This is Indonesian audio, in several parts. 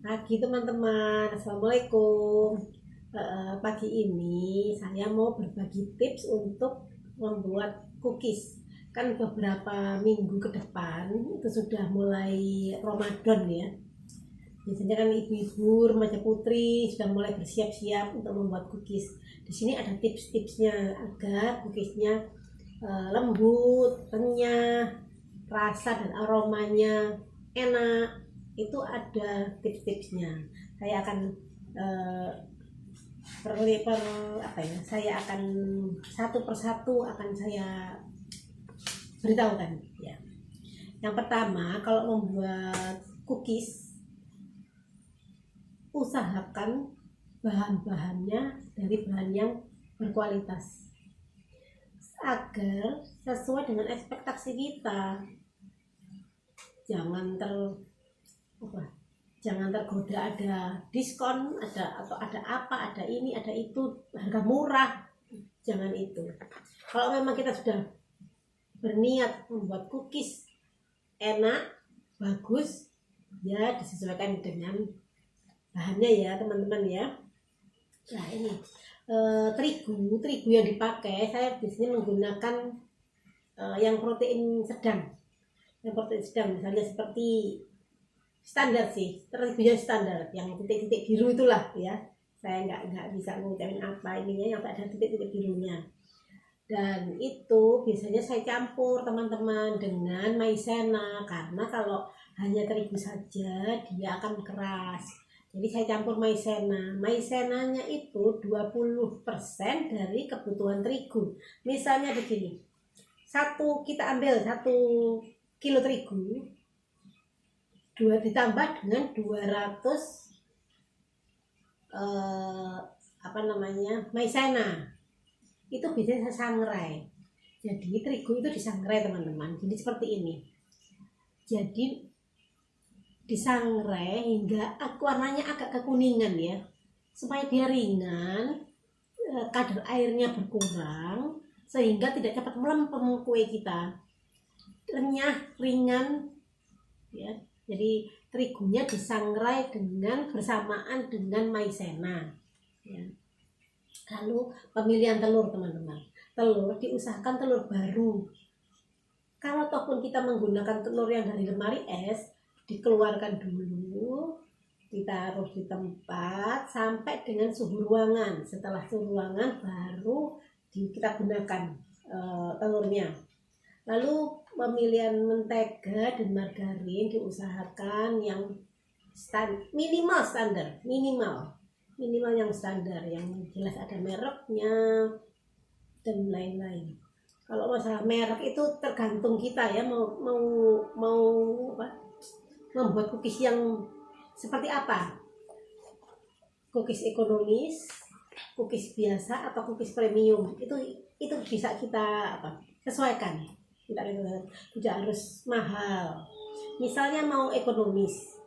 Pagi teman-teman, Assalamualaikum. Pagi ini saya mau berbagi tips untuk membuat cookies. Kan beberapa minggu ke depan itu sudah mulai Ramadan ya. Biasanya kan ibu-ibu, remaja putri sudah mulai bersiap-siap untuk membuat cookies. Di sini ada tips-tipsnya agar cookiesnya lembut, renyah, rasa dan aromanya enak. Itu ada tips-tipsnya. Saya akan eh, saya akan satu persatu akan saya beritahukan ya. Yang pertama, kalau membuat cookies, usahakan bahan-bahannya dari bahan yang berkualitas agar sesuai dengan ekspektasi kita. Jangan apa jangan tergoda ada diskon, ada apa, ada ini, ada itu, harga murah. Jangan itu. Kalau memang kita sudah berniat membuat cookies enak, bagus, ya disesuaikan dengan bahannya ya teman-teman ya. Nah ini terigu yang dipakai, saya biasanya menggunakan yang protein sedang. Yang protein sedang misalnya seperti standar sih, terlebihnya standar yang titik-titik biru itulah ya. Saya nggak bisa ngucapin apa ininya yang ada titik-titik birunya. Dan itu biasanya saya campur teman-teman dengan maizena, karena kalau hanya terigu saja dia akan keras. Jadi saya campur maizena. Maizenanya itu 20% dari kebutuhan terigu. Misalnya begini, kita ambil 1 kilo terigu, ditambah dengan 200 maizena, itu bisa sangrai. Jadi terigu itu disangrai teman-teman. Jadi seperti ini. Jadi disangrai hingga warnanya agak kekuningan ya, supaya dia ringan, kadar airnya berkurang sehingga tidak cepat melempem kue kita, renyah, ringan ya. Jadi terigunya disangrai bersamaan dengan maizena ya. Lalu pemilihan telur teman-teman, telur diusahakan telur baru. Kalau ataupun kita menggunakan telur yang dari lemari es, dikeluarkan dulu, ditaruh di tempat sampai dengan suhu ruangan. Setelah suhu ruangan baru kita gunakan telurnya. Lalu pemilihan mentega dan margarin diusahakan yang minimal yang standar, yang jelas ada mereknya dan lain-lain. Kalau masalah merek itu tergantung kita ya, mau membuat cookies yang seperti apa, cookies ekonomis, cookies biasa, atau cookies premium. Itu bisa kita sesuaikan. Tidak harus mahal. Misalnya mau ekonomis,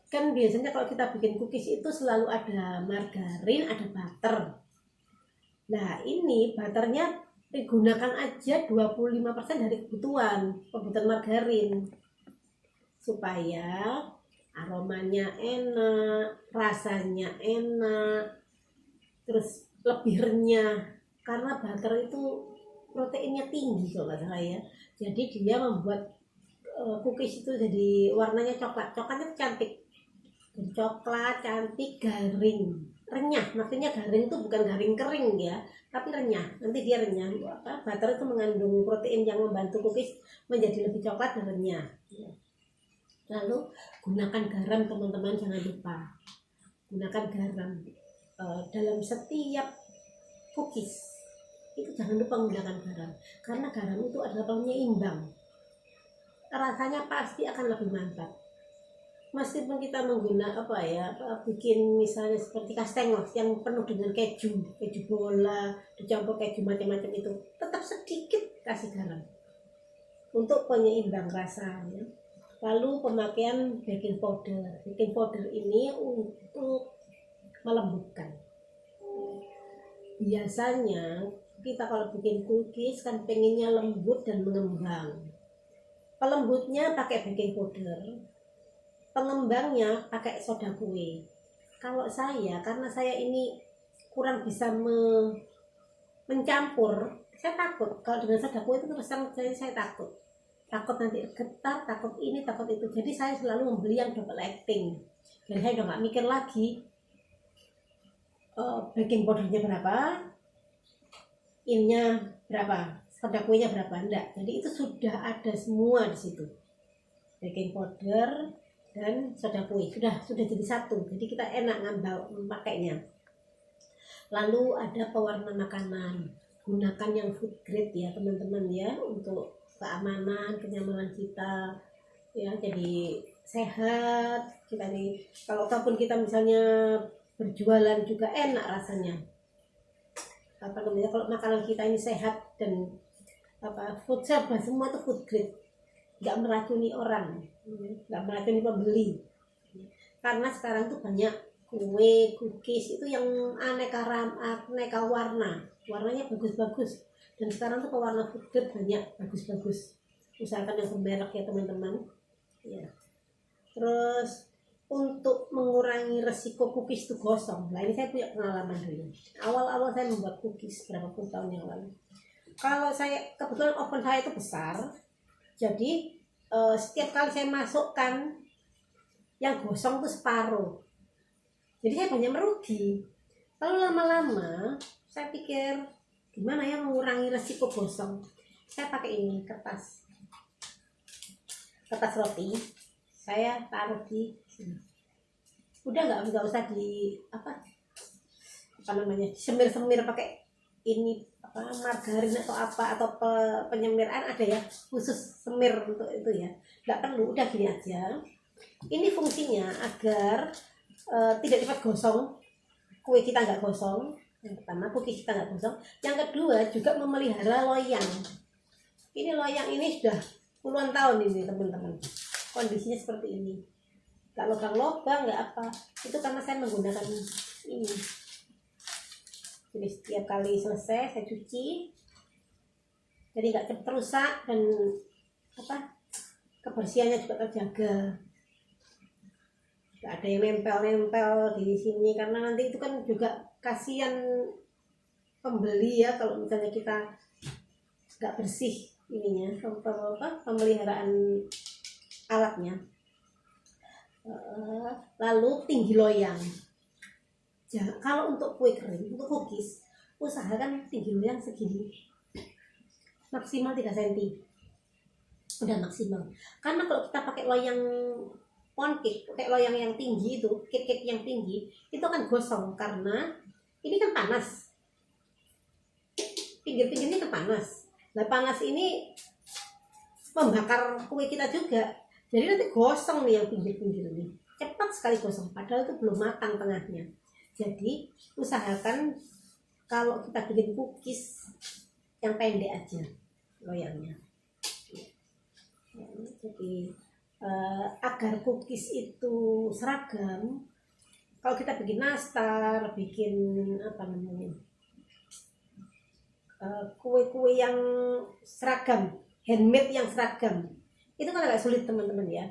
kan biasanya kalau kita bikin cookies itu selalu ada margarin, ada butter. Nah ini butternya digunakan aja 25% dari kebutuhan margarin, supaya aromanya enak, rasanya enak, terus lebih renyah. Karena butter itu proteinnya tinggi kalau nggak salah ya. Jadi dia membuat cookies itu jadi warnanya coklatnya cantik. Jadi coklat, cantik, garing, renyah. Maksudnya garing itu bukan garing kering ya, tapi renyah. Nanti dia renyah. Butter itu mengandung protein yang membantu cookies menjadi lebih coklat dan renyah. Lalu gunakan garam teman-teman, jangan lupa gunakan garam dalam setiap cookies. Itu jangan lupa menggunakan garam, karena garam itu adalah penyeimbang, rasanya pasti akan lebih mantap. Meskipun kita menggunakan bikin misalnya seperti kastengos yang penuh dengan keju bola, dicampur keju macam-macam, itu tetap sedikit kasih garam untuk penyeimbang rasanya. Lalu pemakaian baking powder ini untuk melembutkan. Biasanya kita kalau bikin cookies kan pengennya lembut dan mengembang. Pelembutnya pakai baking powder, pengembangnya pakai soda kue. Kalau saya, karena saya ini kurang bisa mencampur, saya takut kalau dengan soda kue itu terus terang saya takut nanti getar, takut ini takut itu, jadi saya selalu membeli yang double acting. Jadi saya udah nggak mikir lagi baking powdernya berapa, ininya berapa, soda kuenya berapa, enggak. Jadi itu sudah ada semua di situ, baking powder dan soda kue sudah jadi satu, jadi kita enak ngambil memakainya. Lalu ada pewarna makanan, gunakan yang food grade ya teman-teman ya, untuk keamanan, kenyamanan kita ya, jadi sehat kita nih. Kalau ataupun kita misalnya berjualan juga enak rasanya, apa namanya, kalau makanan kita ini sehat dan food serba semua itu food grade, nggak meracuni orang, nggak meracuni pembeli. Karena sekarang tuh banyak kue, cookies itu yang aneka warnanya bagus-bagus. Dan sekarang tuh pewarna food grade banyak bagus-bagus. Usahakan yang bermerek ya teman-teman. Ya. Terus untuk mengurangi resiko cookies itu gosong. Nah ini saya punya pengalaman dulu. Awal-awal saya membuat cookies berapa puluh tahun yang lalu. Kalau saya kebetulan oven saya itu besar, jadi setiap kali saya masukkan yang gosong itu separuh. Jadi saya banyak merugi. Lalu lama-lama saya pikir gimana ya mengurangi resiko gosong. Saya pakai ini kertas roti, saya taruh di sini. Udah nggak usah di apa namanya, semir pakai ini margarin atau apa, atau penyemiran ada ya khusus semir untuk itu ya, nggak perlu, udah gini aja. Ini fungsinya agar tidak cepat gosong, kue kita nggak gosong. Yang pertama, cookies kita nggak gosong. Yang kedua, juga memelihara loyang. Ini loyang ini sudah puluhan tahun ini teman-teman, kondisinya seperti ini, nggak lubang-lubang, nggak apa. Itu karena saya menggunakan ini. Jadi setiap kali selesai saya cuci, jadi nggak cepat rusak dan kebersihannya juga terjaga. Nggak ada yang nempel di sini, karena nanti itu kan juga kasihan pembeli ya kalau misalnya kita nggak bersih ininya, pemeliharaan alatnya. Lalu tinggi loyang. Kalau untuk kue kering, untuk cookies, usahakan tinggi loyang segini, maksimal 3 cm, udah maksimal. Karena kalau kita pakai loyang pound cake, pakai loyang yang tinggi itu, cake yang tinggi, itu akan gosong karena ini kan panas, pinggir-pinggirnya kan panas. Nah panas ini membakar kue kita juga, jadi nanti gosong nih yang pinggir-pinggir ini, cepat sekali gosong, padahal itu belum matang tengahnya. Jadi usahakan kalau kita bikin cookies yang pendek aja loyangnya. Jadi agar cookies itu seragam, kalau kita bikin nastar, bikin kue-kue yang seragam, handmade yang seragam, itu kan agak sulit teman-teman ya,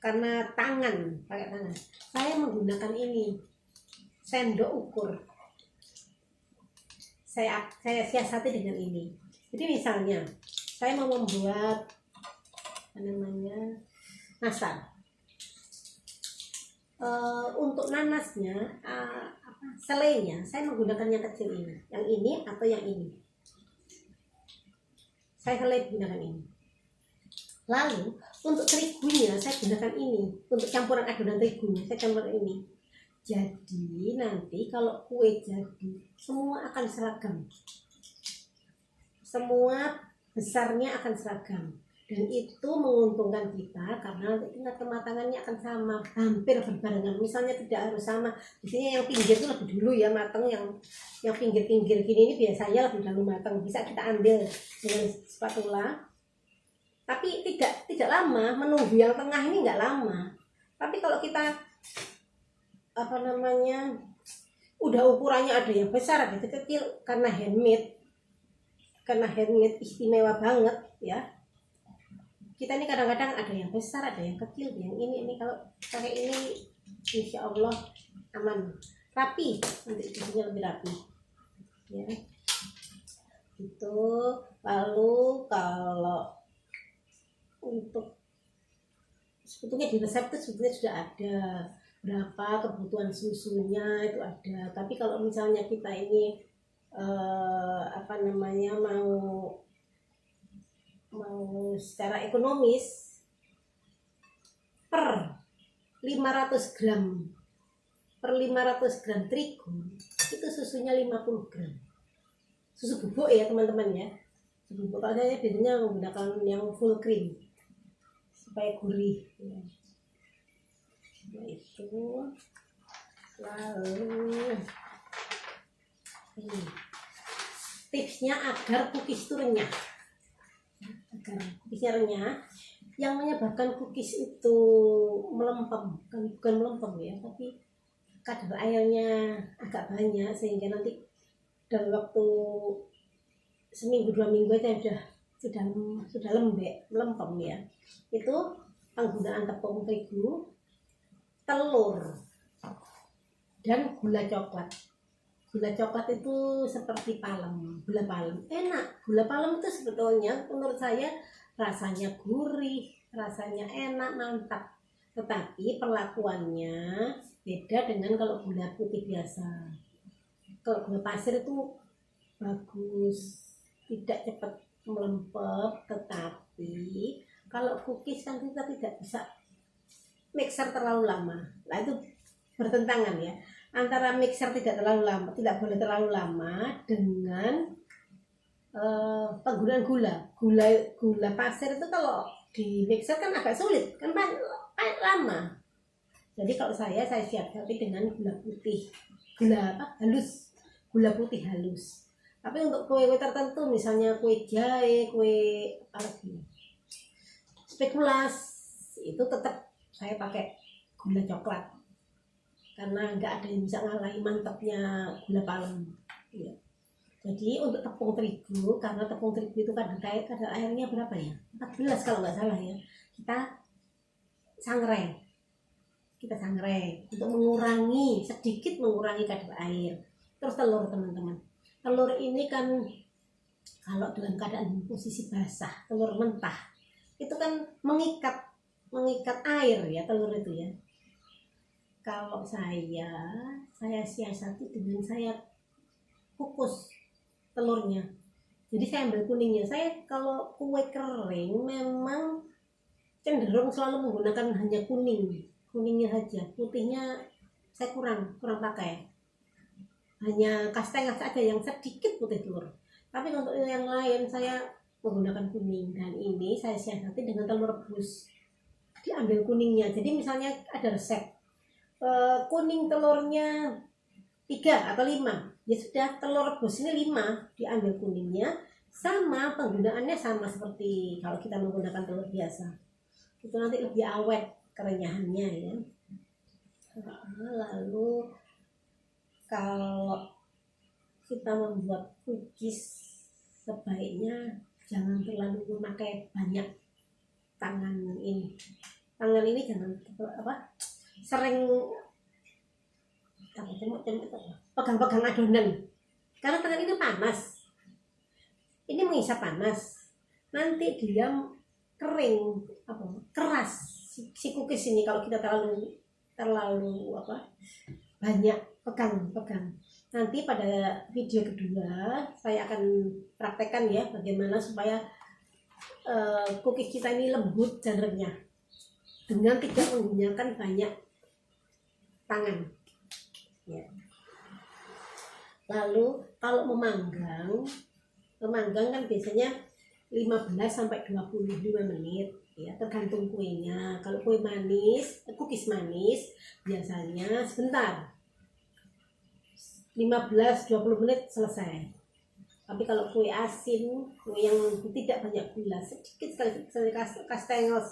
karena pakai tangan. Saya menggunakan ini sendok ukur, saya siasati dengan ini. Jadi misalnya saya mau membuat nastar, untuk nanasnya, selainya saya menggunakan yang kecil ini, yang ini atau yang ini. Saya selai gunakan ini. Lalu untuk terigunya saya gunakan ini, untuk campuran adonan terigunya saya campur ini. Jadi nanti kalau kue jadi, semua akan seragam, semua besarnya akan seragam. Dan itu menguntungkan kita karena tingkat kematangannya akan sama, hampir berbarengan. Misalnya tidak harus sama. Biasanya yang pinggir itu lebih dulu ya matang, yang pinggir-pinggir gini ini biasanya lebih dulu matang. Bisa kita ambil dengan spatula. Tapi tidak lama, menunggu yang tengah ini nggak lama. Tapi kalau kita udah ukurannya ada yang besar, ada yang kecil, karena handmade istimewa banget ya. kita ini kadang-kadang ada yang besar, ada yang kecil, yang ini kalau pakai ini insya Allah aman, rapi, nanti susunya lebih rapi ya itu. Lalu kalau untuk sebetulnya di resep itu sebetulnya sudah ada berapa kebutuhan susunya itu ada, tapi kalau misalnya kita ini mau secara ekonomis per 500 gram terigu itu susunya 50 gram susu bubuk ya teman-teman ya. Susu bubuk kalau saya biasanya menggunakan yang full cream supaya gurih ya. Nah, itu lalu tipsnya agar cookies itu renyah. Agar cookiesnya renyah, yang menyebabkan cookies itu melempem, bukan melempem ya, tapi kadar airnya agak banyak sehingga nanti dalam waktu seminggu 2 minggu aja sudah lembek, melempem ya. Itu penggunaan tepung terigu, telur, dan gula coklat. Gula coklat itu seperti gula palem. Enak, gula palem itu sebetulnya menurut saya rasanya gurih, rasanya enak, mantap. Tetapi perlakuannya beda dengan kalau gula putih biasa. Kalau gula pasir itu bagus, tidak cepat melempem, tetapi kalau cookies kan kita tidak bisa mixer terlalu lama. Nah itu bertentangan ya antara mixer tidak boleh terlalu lama dengan penggunaan gula pasir itu kalau di mixer kan agak sulit kan lama. Jadi kalau saya siasati dengan gula putih halus. Tapi untuk kue tertentu misalnya kue jahe, kue spekulas itu tetap saya pakai gula coklat karena nggak ada yang bisa ngalahin mantapnya gula palem ya. Jadi untuk tepung terigu, karena tepung terigu itu kadar airnya berapa ya, 14 kalau nggak salah ya, kita sangrai untuk sedikit mengurangi kadar air. Terus telur teman-teman, telur ini kan kalau dalam keadaan posisi basah, telur mentah itu kan mengikat air ya telur itu ya. Kalau saya siasati dengan saya kukus telurnya. Jadi saya ambil kuningnya. Saya kalau kue kering memang cenderung selalu menggunakan hanya kuningnya saja. Putihnya saya kurang pakai. Hanya kastengel saja yang sedikit putih telur. Tapi untuk yang lain saya menggunakan kuning, dan ini saya siasati dengan telur rebus. Diambil kuningnya. Jadi misalnya ada resep kuning telurnya 3 atau 5, ya sudah telur rebus ini 5, diambil kuningnya, sama penggunaannya sama seperti kalau kita menggunakan telur biasa. Itu nanti lebih awet kerenyahannya ya. Lalu kalau kita membuat cookies sebaiknya jangan terlalu memakai banyak tangan ini jangan sering pegang-pegang adonan karena tangan ini panas, ini menghisap panas, nanti dia kering keras si cookies ini kalau kita terlalu banyak pegang. Nanti pada video kedua saya akan praktekkan ya bagaimana supaya cookies kita ini lembut dan renyah dengan tidak menggunakan banyak tangan ya. Lalu kalau memanggang kan biasanya 15 sampai 25 menit ya, tergantung kuenya. Kalau kue manis, cookies manis biasanya sebentar, 15-20 menit selesai. Tapi kalau kue asin, kue yang tidak banyak gula, sedikit sekali kastengel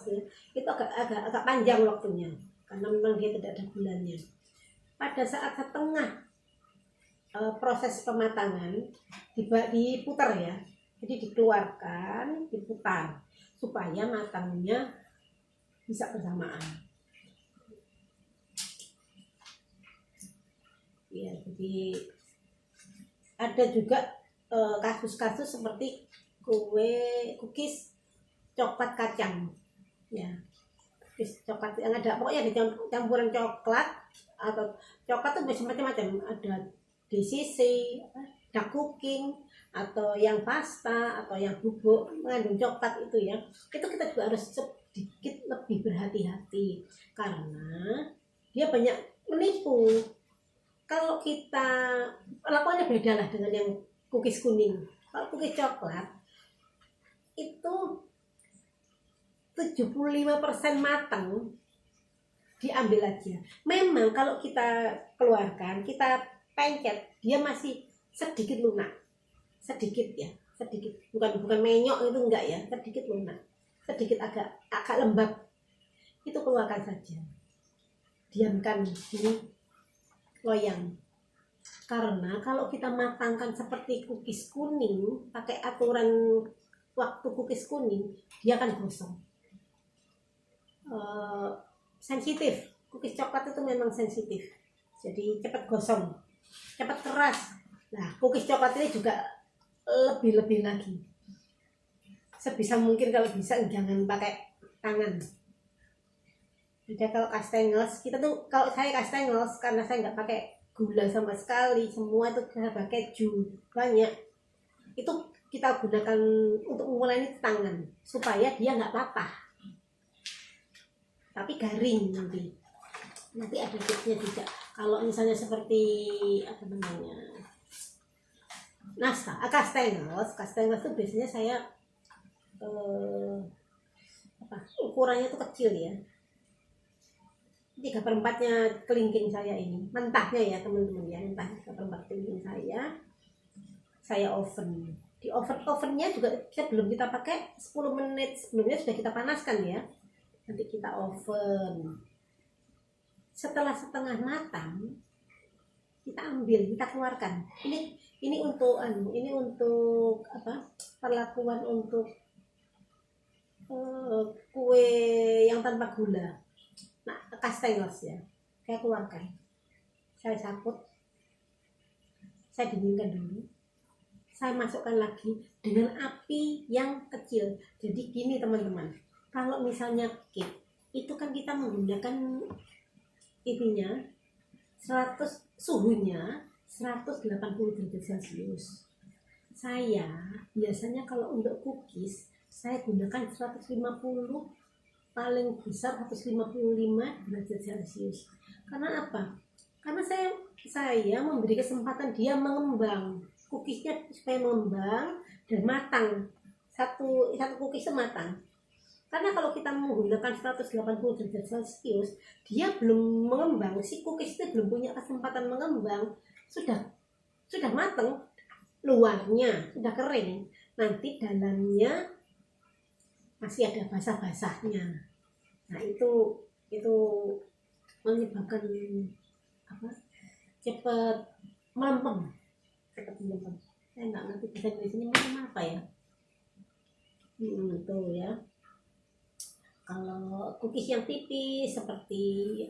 itu agak panjang waktunya karena memang dia tidak ada gulanya. Pada saat setengah proses pematangan diputar ya, jadi dikeluarkan, diputar supaya matangnya bisa bersamaan. Ya, jadi ada juga kasus-kasus seperti cookies coklat kacang, ya, cookies coklat yang ada pokoknya di campuran coklat atau coklat itu bisa macam-macam, ada DCC, dark cooking, atau yang pasta atau yang bubuk mengandung coklat itu ya, itu kita juga harus sedikit lebih berhati-hati karena dia banyak menipu. Kalau kita lakukannya beda lah dengan yang cookies kuning. Kalau cookies coklat itu 75% matang, diambil aja. Memang kalau kita keluarkan, kita pencet, dia masih sedikit lunak. Sedikit ya, sedikit. Bukan menyok itu enggak ya, sedikit lunak. Sedikit agak lembab. Itu keluarkan saja. Diamkan di loyang. Karena kalau kita matangkan seperti cookies kuning, pakai aturan waktu cookies kuning, dia akan gosong. Sensitif. Cookies coklat itu memang sensitif. Jadi cepat gosong, cepat keras. Nah, cookies coklat ini juga lebih lagi. Sebisa mungkin kalau bisa jangan pakai tangan. Jadi kalau kastengels, kita tuh kalau saya kastengels karena saya nggak pakai gula sama sekali, semua itu saya pakai keju banyak. Itu kita gunakan untuk mengulangi tangan supaya dia nggak patah, tapi garing nanti. Nanti ada tipsnya juga. Kalau misalnya seperti apa namanya kastengels itu biasanya saya ukurannya itu kecil ya. 3/4 kelingking saya ini mentahnya ya teman-teman ya, mentah 3/4 kelingking saya oven. Di ovennya juga sebelum kita pakai 10 menit sebelumnya sudah kita panaskan ya. Nanti kita oven. Setelah setengah matang kita ambil, kita keluarkan. Ini untuk apa? Perlakuan untuk kue yang tanpa gula. Nah, kastengels ya, saya keluarkan, saya saput, saya dinginkan dulu, saya masukkan lagi dengan api yang kecil. Jadi gini teman-teman, kalau misalnya cake itu kan kita menggunakan ininya 100, suhunya 180 derajat Celcius. Saya biasanya kalau untuk cookies saya gunakan 150, paling besar 155 derajat Celcius. Karena apa? Karena saya memberi kesempatan dia mengembang, cookiesnya supaya mengembang dan matang. Satu cookies matang. Karena kalau kita menggunakan 180 derajat Celcius, dia belum mengembang, si cookies itu belum punya kesempatan mengembang, sudah matang, luarnya sudah kering, nanti dalamnya masih ada basah-basahnya. Nah itu menyebabkan apa? Cepat melempem. Saya nggak ngerti bahasa Indonesia apa ya. Itu ya. Kalau cookies yang tipis seperti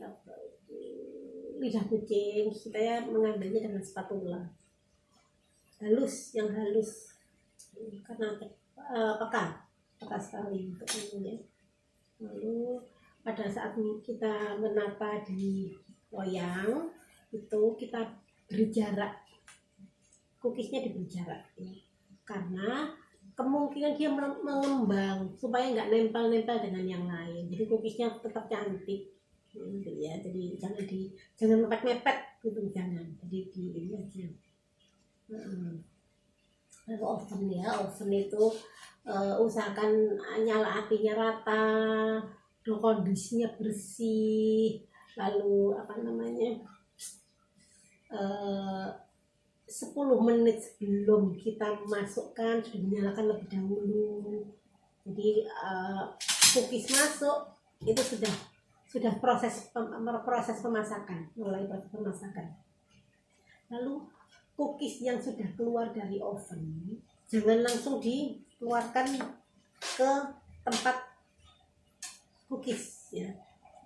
lidah kucing, kita mengambilnya dengan spatula yang halus karena peka sekali untuk ini. Lalu pada saat kita menata di loyang itu kita beri jarak, cookiesnya diberi jarak ya. Karena kemungkinan dia mengembang supaya nggak nempel dengan yang lain, jadi cookiesnya tetap cantik gitu ya. Jadi jangan mepet gitu, jangan, jadi di ini aja. Lalu oven itu usahakan nyala apinya rata, kondisinya bersih, lalu 10 menit sebelum kita masukkan sudah dinyalakan lebih dahulu. Jadi cookies masuk itu sudah proses pemasakan, mulai proses pemasakan. Lalu cookies yang sudah keluar dari oven jangan langsung dikeluarkan ke tempat cookies ya,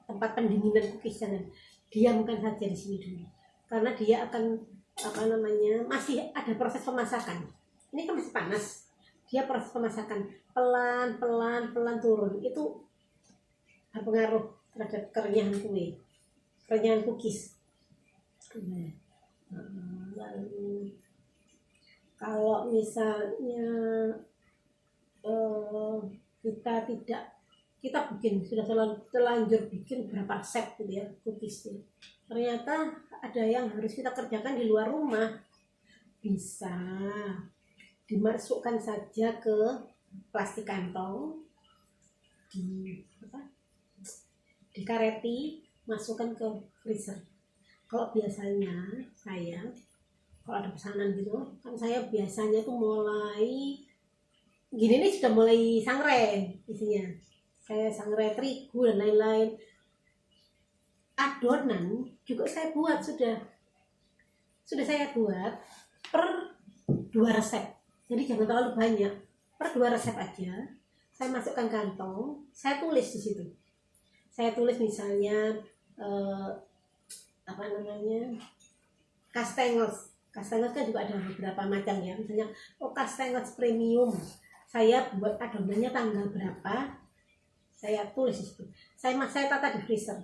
tempat pendinginan cookies, jangan diamkan saja di sini dulu, karena dia akan masih ada proses pemasakan. Ini kan masih panas, dia proses pemasakan pelan turun, itu berpengaruh terhadap kerenyahan kue, kerenyahan cookies. Lalu kalau misalnya kita sudah terlanjur bikin berapa set gitu ya cookiesnya, ternyata ada yang harus kita kerjakan di luar rumah, bisa dimasukkan saja ke plastik kantong, dikareti, masukkan ke freezer. Kalau biasanya kalau ada pesanan gitu kan, saya biasanya tuh mulai gini nih, sudah mulai sangrai isinya, saya sangrai terigu dan lain-lain. Adonan juga saya buat, sudah saya buat per 2 resep, jadi jangan terlalu banyak, per 2 resep aja saya masukkan kantong, saya tulis di situ, saya tulis misalnya Castaingles kan juga ada beberapa macam ya, misalnya Castaingles premium, saya buat adonannya tanggal berapa, saya tulis di situ, saya tata di freezer.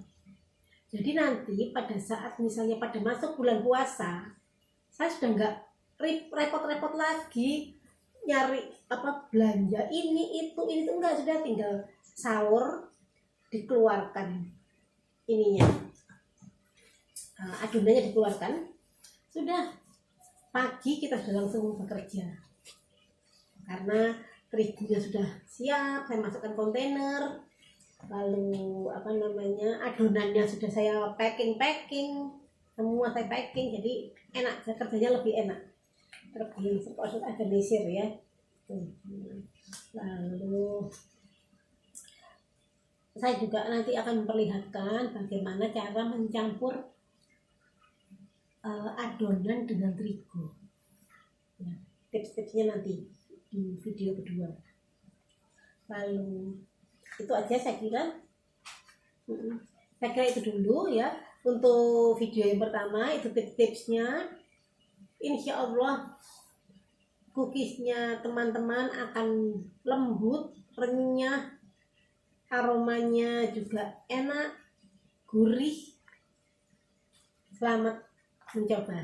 Jadi nanti pada saat misalnya pada masuk bulan puasa, saya sudah nggak repot-repot lagi nyari belanja ini itu enggak, sudah tinggal sahur dikeluarkan ininya, adonannya dikeluarkan, sudah pagi kita sudah langsung bekerja, karena terigunya sudah siap, saya masukkan kontainer, lalu adonannya sudah saya packing semua, saya packing, jadi enak, saya kerjanya lebih enak, lebih organisir ya. Lalu saya juga nanti akan memperlihatkan bagaimana cara mencampur adonan dengan terigu ya, tips-tipsnya nanti di video kedua. Lalu itu aja saya kira itu dulu ya untuk video yang pertama, itu tips-tipsnya. Insya Allah cookiesnya teman-teman akan lembut, renyah, aromanya juga enak, gurih. Selamat mencoba.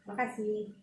Terima kasih.